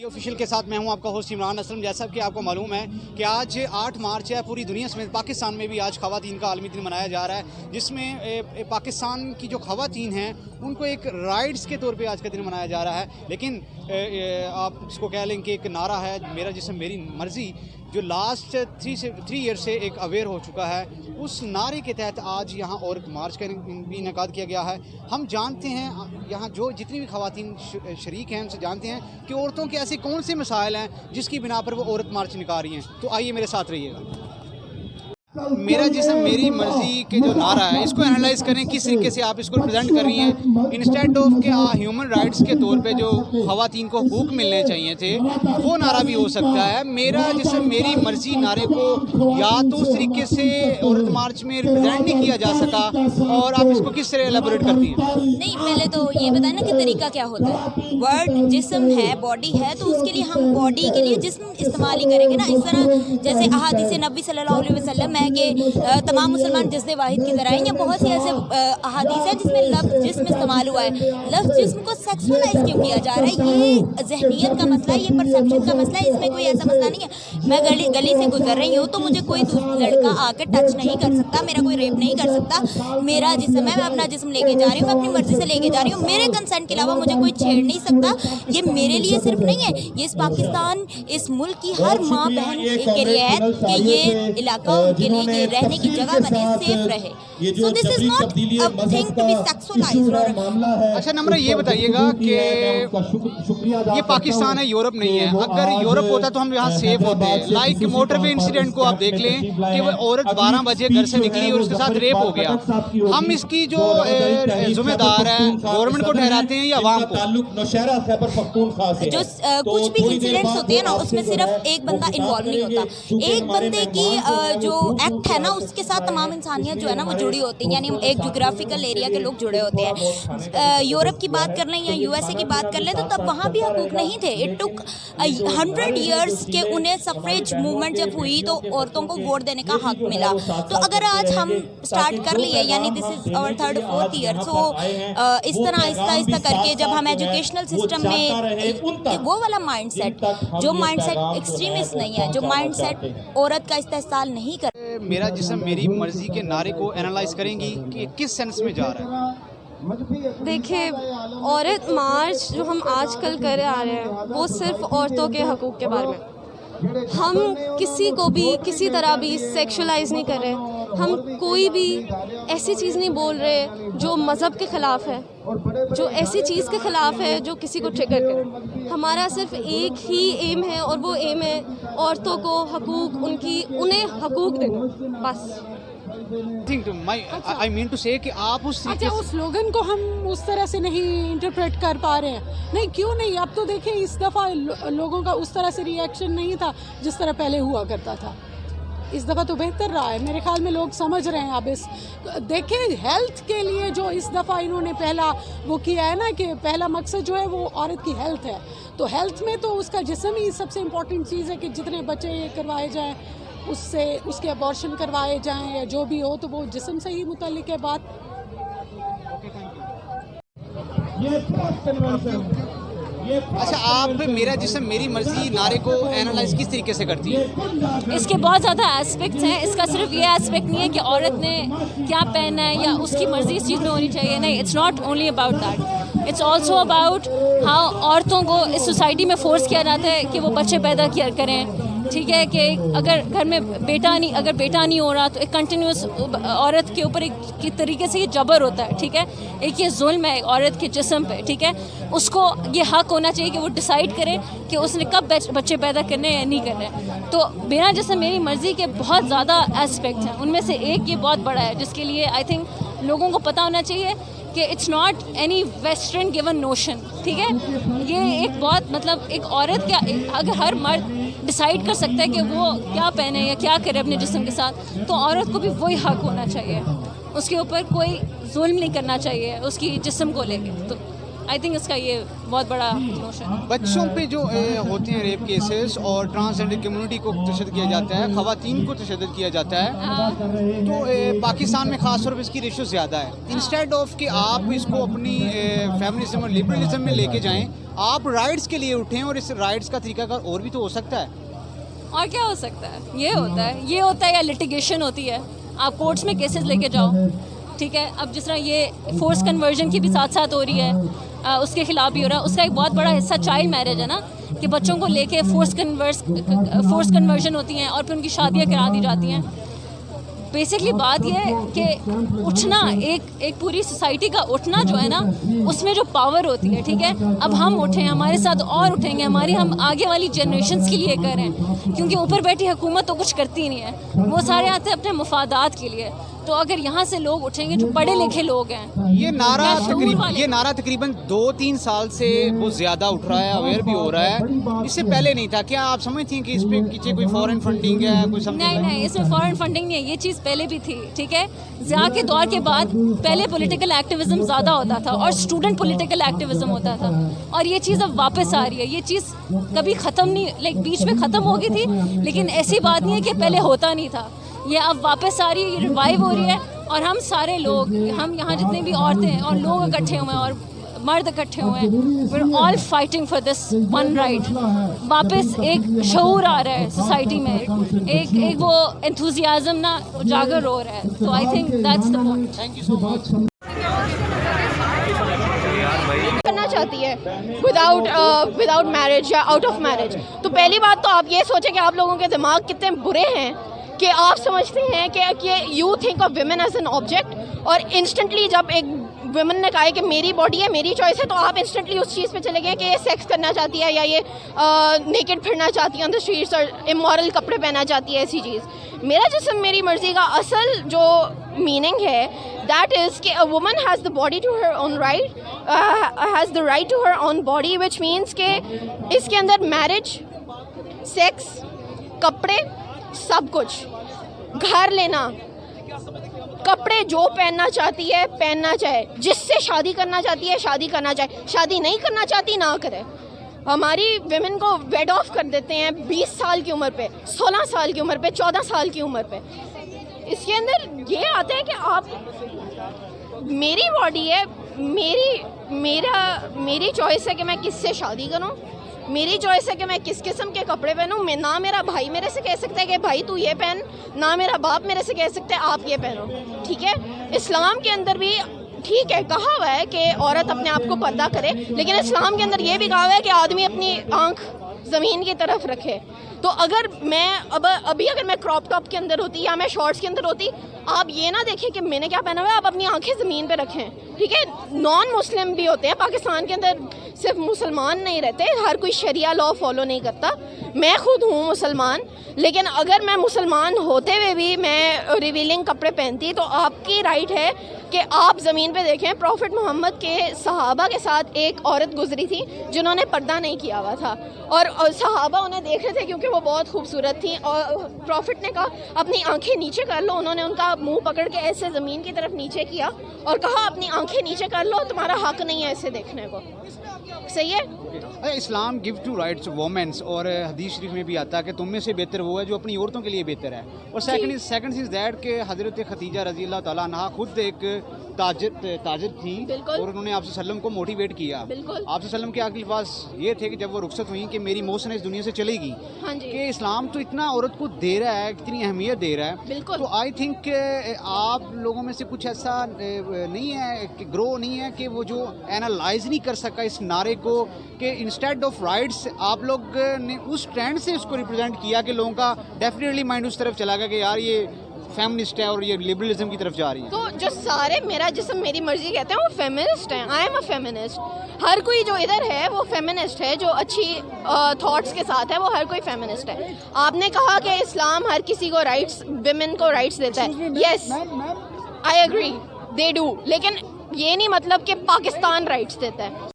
Official के साथ मैं हूं आपका होस्ट इमरान असलम। जैसा कि आपको मालूम है कि आज 8 मार्च है, पूरी दुनिया समेत पाकिस्तान में भी आज ख़वातीन का आलमी दिन मनाया जा रहा है, जिसमें पाकिस्तान की जो ख़वातीन हैं उनको एक राइट्स के तौर पे आज का दिन मनाया जा रहा है। लेकिन आप इसको कह लें कि एक नारा है मेरा जिस्म मेरी मर्ज़ी, जो लास्ट 3 ईयर से एक अवेयर हो चुका है, उस नारे के तहत आज यहाँ औरत मार्च का भी इनेकाद किया गया है। हम जानते हैं यहाँ जो जितनी भी ख़वातीन शरीक हैं उनसे जानते हैं कि औरतों के ऐसे कौन से मसाइल हैं जिसकी बिना पर वो औरत मार्च निकाल रही हैं। तो आइए मेरे साथ रहिएगा। मेरा जिस्म मेरी मर्ज़ी के जो नारा है, इसको एनालाइज करें किस तरीके से आप इसको प्रेजेंट कर रही हैं। इंस्टेड ऑफ के ह्यूमन राइट्स के तौर पे जो ख़वातीन को हुकूक मिलने चाहिए थे, वो नारा भी हो सकता है। मेरा जिस्म मेरी मर्ज़ी नारे को या तो उस तरीके से औरत मार्च में रिप्रेजेंट नहीं किया जा सका, और आप इसको किस तरह एलेबोरेट करती हैं? नहीं, पहले तो ये बताएं ना कि तरीका क्या होता है। वर्ड जिस्म है, बॉडी है, तो उसके लिए हम बॉडी के लिए जिस्म इस्तेमाल ही करेंगे ना। इस तरह जैसे अहादीस नबी सल्लल्लाहु अलैहि वसल्लम कि तमाम मुसलमान जिस्म वाहिद की तरह हैं, या बहुत सी ऐसे अहादीस हैं जिसमें लफ्ज़ जिस्म इस्तेमाल हुआ है। लफ्ज़ जिस्म को सेक्सुअलाइज क्यों किया जा रहा है? ये ज़हनियत का मसला है, ये परसेप्शन का मसला है, इसमें कोई ऐसा मसला नहीं है। मैं गली से गुजर रही हूँ तो मुझे कोई लड़का आकर टच नहीं कर सकता, मेरा कोई रेप नहीं कर सकता। मेरा जिस्म है, मैं अपना जिस्म लेके जा रही हूँ, मैं अपनी मर्ज़ी से लेके जा रही हूँ, मेरे कंसेंट के अलावा मुझे कोई छेड़ नहीं सकता। ये मेरे लिए सिर्फ नहीं है, ये इस पाकिस्तान, इस मुल्क की हर माँ बहन के लिए है कि ये इलाका उनके लिए रहने की जगह बने, सेफ रहे। So this is not a thing to be sexualized. अच्छा नम्रा, ये बताइएगा कि ये पाकिस्तान है, यूरोप नहीं है। अगर यूरोप होता तो हम यहाँ सेफ होते हैं। लाइक मोटरवे इंसिडेंट को आप देख लें कि वो औरत 12 बजे घर से निकली और उसके साथ रेप हो गया। हम इसकी जो जिम्मेदार है गवर्नमेंट को ठहराते हैं या अवाम को? जो कुछ भी इंसिडेंट्स होते हैं ना, उसमें सिर्फ एक बंदा इन्वॉल्व नहीं होता। एक बंदे की जो एक्ट है ना, उसके साथ तमाम इंसानियत जो है ना वो जुड़ी होती है, यानी एक जोग्राफिकल एरिया के लोग जुड़े होते हैं। यूरोप की बात कर लें या यूएसए की बात कर लें तो तब वहाँ भी हकूक नहीं थे। इट टुक 100 ईयर्स के उन्हें सफरेज मूवमेंट जब हुई तो औरतों को वोट देने का हक मिला। तो अगर आज हम स्टार्ट कर लिए, यानी this is our 3rd or 4th year, so इस तरह आहिस्ता करके जब हम एजुकेशनल सिस्टम में वो वाला माइंडसेट, जो माइंडसेट एक्सट्रीमिस्ट नहीं है, जो माइंडसेट औरत का इस्तेमाल नहीं कर। मेरा जिस्म मेरी मर्ज़ी के नारे को एनालाइज करेंगी कि किस सेंस में जा रहा है? देखिए, औरत मार्च जो हम आजकल कर आ रहे हैं वो सिर्फ औरतों के हकूक़ के बारे में। हम किसी को भी किसी तरह भी सेक्सुअलाइज नहीं कर रहे, हम कोई भी ऐसी चीज़ नहीं बोल रहे जो मज़हब के ख़िलाफ़ है, जो ऐसी चीज़ के ख़िलाफ़ है जो किसी को ट्रिगर करे। हमारा सिर्फ एक ही एम है, और वो एम है औरतों को हकूक़, उन्हें हकूक़ देना, बस। I mean to say कि आप उस स्लोगन को हम उस तरह से नहीं इंटरप्रेट कर पा रहे हैं। नहीं, क्यों नहीं? अब तो देखिए, इस दफ़ा लोगों का उस तरह से रिएक्शन नहीं था जिस तरह पहले हुआ करता था। इस दफ़ा तो बेहतर रहा है, मेरे ख्याल में लोग समझ रहे हैं। अब इस देखिए, हेल्थ के लिए जो इस दफ़ा इन्होंने पहला वो किया है ना, कि पहला मकसद जो है वो औरत की हेल्थ है, तो हेल्थ में तो उसका जिस्म ही सबसे इम्पॉर्टेंट चीज़ है कि जितने बच्चे करवाए जाएँ उससे उसके अबॉर्शन करवाए जाएं या जो भी हो, तो वो जिस्म से ही मुताल्लिक है बात। अच्छा, आप मेरा जिस्म मेरी मर्ज़ी नारे को एनालाइज किस तरीके से करती है? इसके बहुत ज़्यादा एस्पेक्ट्स हैं। इसका सिर्फ ये एस्पेक्ट नहीं है कि औरत ने क्या पहना है या उसकी मर्ज़ी इस चीज़ में होनी चाहिए, नहीं। It's not only about that, it's also about how औरतों को इस सोसाइटी में फोर्स किया जाता है कि वो बच्चे पैदा करें। ठीक है कि अगर घर में अगर बेटा नहीं हो रहा तो एक कंटिन्यूस औरत के ऊपर एक तरीके से ये जबर होता है। ठीक है, एक ये जुल्म है औरत के जिस्म पे। ठीक है, उसको ये हक होना चाहिए कि वो डिसाइड करे कि उसने कब बच्चे पैदा करने हैं या नहीं करने। तो मेरा जिस्म मेरी मर्ज़ी के बहुत ज़्यादा एस्पेक्ट्स हैं, उनमें से एक ये बहुत बड़ा है जिसके लिए आई थिंक लोगों को पता होना चाहिए कि it's not any western given notion. ठीक है, ये एक बहुत मतलब एक औरत क्या, अगर हर मर्द डिसाइड कर सकता है कि वो क्या पहने या क्या करे अपने जिस्म के साथ, तो औरत को भी वही हक होना चाहिए, उसके ऊपर कोई जुल्म नहीं करना चाहिए उसकी जिस्म को लेके। तो आई थिंक इसका ये बहुत बड़ा नोशन है. बच्चों पे जो होते हैं रेप केसेस और ट्रांसजेंडर कम्युनिटी को तशद्दुद किया जाता है, ख़वातीन को तशद्दुद किया जाता है, तो पाकिस्तान में ख़ास तौर पर इसकी रेशो ज़्यादा है. इंस्टेड ऑफ कि आप इसको अपनी फेमिनिज्म और लिबरलिज्म में लेके जाएं, आप राइट्स के लिए उठें, और इस राइट्स का तरीकाकार और भी तो हो सकता है. और क्या हो सकता है? ये होता है या लिटिगेशन होती है, आप कोर्ट्स में केसेस लेके जाओ, ठीक है. अब जिस तरह ये फोर्स कन्वर्जन की भी साथ साथ हो रही है, उसके खिलाफ भी हो रहा है. उसका एक बहुत बड़ा हिस्सा चाइल्ड मैरिज है ना, कि बच्चों को लेके फोर्स कन्वर्जन होती हैं और फिर उनकी शादियाँ करा दी जाती हैं. बेसिकली बात यह है कि उठना, एक पूरी सोसाइटी का उठना जो है ना, उसमें जो पावर होती है, ठीक है. अब हम उठें, हमारे साथ और उठेंगे, हम आगे वाली जनरेशन्स के लिए करें, क्योंकि ऊपर बैठी हुकूमत तो कुछ करती नहीं है, वो सारे आते हैं अपने मफादात के लिए. तो अगर यहाँ से लोग उठेंगे जो पढ़े लिखे लोग हैं, ये नारा तकरीबन 2-3 साल से वो ज़्यादा उठ रहा है, अवेयर भी हो रहा है, इससे पहले नहीं था. क्या आप समझती हैं कि इस पे पीछे कोई फॉरेन फंडिंग है, कोई समथिंग? नहीं, इसमें फॉरेन फंडिंग नहीं है. ये चीज़ पहले भी थी, ठीक है. ज़िया के दौर के बाद पहले पॉलिटिकल एक्टिविज्म ज़्यादा होता था और स्टूडेंट पॉलिटिकल एक्टिविज्म होता था, और ये चीज़ अब वापस आ रही है. ये चीज़ कभी ख़त्म नहीं, बीच में ख़त्म हो गई थी, लेकिन ऐसी बात नहीं है कि पहले होता नहीं था. ये अब वापस आ रही है, ये रिवाइव हो रही है, और हम सारे लोग, हम यहाँ जितने भी औरतें और लोग इकट्ठे हुए हैं और मर्द इकट्ठे हुए हैं, we are all fighting for this one right. वापस एक शऊर आ रहा है सोसाइटी में, एक वो एंथुजियाज्म ना उजागर हो रहा है. तो I think that's the point. Thank you so much. करना चाहती है विदाउट मैरिज या आउट ऑफ मैरिज. तो पहली बात तो आप ये सोचें कि आप लोगों के दिमाग कितने बुरे हैं कि आप समझते हैं कि you think of women as an object, और इंस्टेंटली जब एक विमेन ने कहा है कि मेरी बॉडी है, मेरी चॉइस है, तो आप इंस्टेंटली उस चीज़ पे चले गए कि ये सेक्स करना चाहती है, या ये नेकेड फिरना चाहती है ऑन द स्ट्रीट्स, और इमोरल कपड़े पहनना चाहती है, ऐसी चीज़. मेरा जिस्म मेरी मर्ज़ी का असल जो मीनिंग है, दैट इज़ कि a woman has the body to her own right, has the right to her own body, which means के इसके अंदर मैरिज, सेक्स, कपड़े, सब कुछ, घर लेना, कपड़े जो पहनना चाहती है पहनना चाहे, जिससे शादी करना चाहती है शादी करना चाहे, शादी नहीं करना चाहती ना करे. हमारी विमेन को वेड ऑफ कर देते हैं 20 साल की उम्र पे, 16 साल की उम्र पे, 14 साल की उम्र पे. इसके अंदर ये आता है कि आप, मेरी बॉडी है, मेरी चॉइस है कि मैं किससे शादी करूं, मेरी चॉइस है कि मैं किस किस्म के कपड़े पहनूं. मैं ना मेरा भाई मेरे से कह सकता है कि भाई तू ये पहन, ना मेरा बाप मेरे से कह सकता है आप ये पहनो, ठीक है. इस्लाम के अंदर भी ठीक है कहा हुआ है कि औरत अपने आप को पर्दा करे, लेकिन इस्लाम के अंदर ये भी कहा हुआ है कि आदमी अपनी आंख ज़मीन की तरफ रखे. तो अगर मैं अभी अगर मैं क्रॉप टॉप के अंदर होती या मैं शॉर्ट्स के अंदर होती, आप ये ना देखें कि मैंने क्या पहना हुआ है, आप अपनी आंखें ज़मीन पे रखें, ठीक है. नॉन मुस्लिम भी होते हैं पाकिस्तान के अंदर, सिर्फ मुसलमान नहीं रहते, हर कोई शरिया लॉ फॉलो नहीं करता. मैं खुद हूँ मुसलमान, लेकिन अगर मैं मुसलमान होते हुए भी मैं रिवीलिंग कपड़े पहनती, तो आपकी राइट है कि आप ज़मीन पे देखें. प्रॉफिट मोहम्मद के सहाबा के साथ एक औरत गुजरी थी जिन्होंने पर्दा नहीं किया हुआ था, और सहाबा उन्हें देख रहे थे क्योंकि वो बहुत खूबसूरत थी, और प्रॉफिट ने कहा अपनी आंखें नीचे कर लो. उन्होंने उनका मुंह पकड़ के ऐसे ज़मीन की तरफ नीचे किया और कहा अपनी आंखें नीचे कर लो, तुम्हारा हक नहीं है ऐसे देखने को. सही है. इस्लाम गिव टू राइट्स वोमेंस, और हदीस शरीफ में भी आता है कि तुम में से बेहतर वो है जो अपनी औरतों के लिए बेहतर है. और सेकंड इज दैट कि हज़रत खदीजा रज़ी अल्लाह ताला अन्हा खुद एक ताजर थी, और उन्होंने आप सल्लम को मोटिवेट किया. आप सल्लम के आगे पास ये थे कि जब वो रुखसत हुई कि मेरी मौत इस दुनिया से चलेगी, कि इस्लाम तो इतना औरत को दे रहा है, कितनी अहमियत दे रहा है. तो आई थिंक आप लोगों में से कुछ ऐसा नहीं है कि ग्रो नहीं है कि वो जो एनालाइज नहीं कर सका इस नारे को, कि इंस्टेड ऑफ राइट्स आप लोग ने उस ट्रेंड से उसको रिप्रेजेंट किया कि लोगों का डेफिनेटली माइंड उस तरफ चला गया कि यार ये फेमिनिस्ट है और ये लिबरलिज्म की तरफ जा रही है. तो जो सारे मेरा जिस्म मेरी मर्जी कहते हैं वो फेमिनिस्ट हैं. I am a feminist. हर कोई जो इधर है वो फेमिनिस्ट है, जो अच्छी थॉट्स के साथ है वो हर कोई फेमिनिस्ट है. आपने कहा कि इस्लाम हर किसी को राइट्स, विमेन को राइट्स देता है. Yes, I agree, they do, लेकिन ये नहीं मतलब कि पाकिस्तान राइट्स देता है.